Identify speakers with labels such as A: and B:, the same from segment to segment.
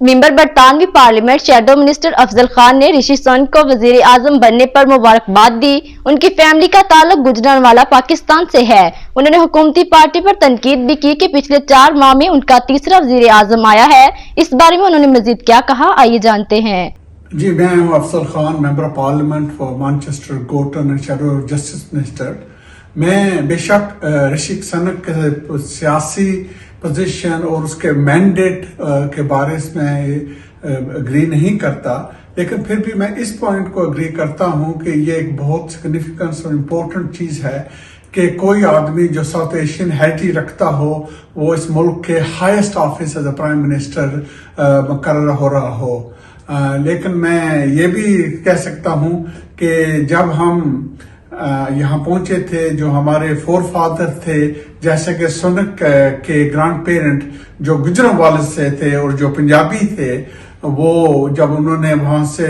A: ممبر برطانوی parliament shadow minister افضل خان نے Rishi sink کو وزیر اعظم بننے پر مبارکباد دی۔ ان کی فیملی کا تعلق گجرانوالہ پاکستان سے ہے۔ انہوں نے حکومتی پارٹی پر تنقید بھی کی کہ پچھلے 4 ماہ میں ان کا تیسرا وزیر اعظم آیا ہے۔ اس بارے میں انہوں نے مزید کیا کہا، آئیے جانتے ہیں۔
B: جی، میں ہوں Afzal Khan, member parliament for Manchester Gorton and shadow justice minister. میں بے شک رشی سنک کے سیاسی پوزیشن اور اس کے مینڈیٹ کے بارے میں اگری نہیں کرتا، لیکن پھر بھی میں اس پوائنٹ کو اگری کرتا ہوں کہ یہ ایک بہت سگنیفیکنس اور امپورٹنٹ چیز ہے کہ کوئی آدمی جو ساؤتھ ایشین ہیریٹیج رکھتا ہو وہ اس ملک کے highest office as a prime minister مقرر ہو رہا ہو۔ لیکن میں یہ بھی کہہ سکتا ہوں کہ جب ہم یہاں پہنچے تھے، جو ہمارے فور فادر تھے، جیسے کہ سنک کے گرانڈ پیرنٹ جو گجرانوالے سے تھے اور جو پنجابی تھے، وہ جب انہوں نے وہاں سے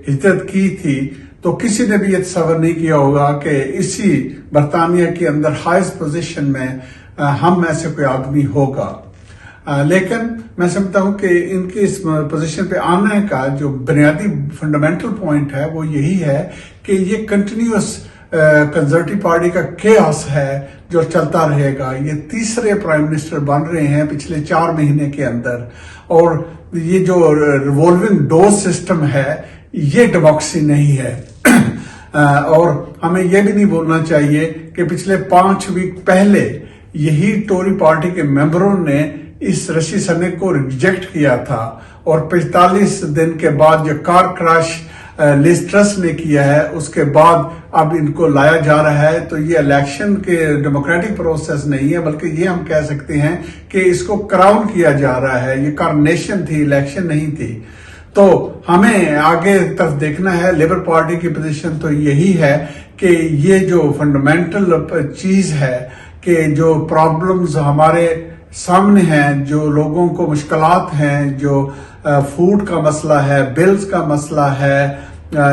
B: ہجرت کی تھی تو کسی نے بھی یہ تصور نہیں کیا ہوگا کہ اسی برطانیہ کے اندر ہائیسٹ پوزیشن میں ہم میں سے کوئی آدمی ہوگا۔ لیکن میں سمجھتا ہوں کہ ان کی اس پوزیشن پہ آنے کا جو بنیادی فنڈامنٹل پوائنٹ ہے وہ یہی ہے کہ یہ کنٹینیوس کنزرویٹو پارٹی کا کیاس ہے جو چلتا رہے گا۔ یہ تیسرے پرائم منسٹر بن رہے ہیں پچھلے 4 مہینے کے اندر، اور یہ جو ریوالونگ ڈور سسٹم ہے یہ ڈیموکریسی نہیں ہے۔ اور ہمیں یہ بھی نہیں بولنا چاہیے کہ پچھلے 5 ویک پہلے یہی ٹوری پارٹی کے ممبروں نے اس رشی سنک کو ریجیکٹ کیا تھا، اور 45 دن کے بعد جو کار کراش لیز ٹرس نے کیا ہے اس کے بعد اب ان کو لایا جا رہا ہے۔ تو یہ الیکشن کے ڈیموکریٹک پروسیس نہیں ہے، بلکہ یہ ہم کہہ سکتے ہیں کہ اس کو کراؤن کیا جا رہا ہے۔ یہ کارونیشن تھی، الیکشن نہیں تھی۔ تو ہمیں آگے طرف دیکھنا ہے۔ لیبر پارٹی کی پوزیشن تو یہی ہے کہ یہ جو فنڈامنٹل چیز ہے کہ جو پرابلمز ہمارے سامنے ہیں، جو لوگوں کو مشکلات ہیں، جو فوڈ کا مسئلہ ہے، بلز کا مسئلہ ہے،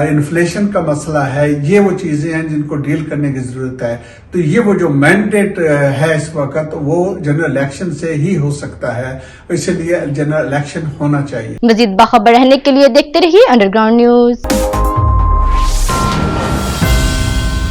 B: انفلیشن کا مسئلہ ہے، یہ وہ چیزیں ہیں جن کو ڈیل کرنے کی ضرورت ہے۔ تو یہ وہ جو مینڈیٹ ہے اس وقت وہ جنرل الیکشن سے ہی ہو سکتا ہے، اس لیے جنرل الیکشن ہونا چاہیے۔
A: مزید باخبر رہنے کے لیے دیکھتے رہیے انڈر گراؤنڈ نیوز۔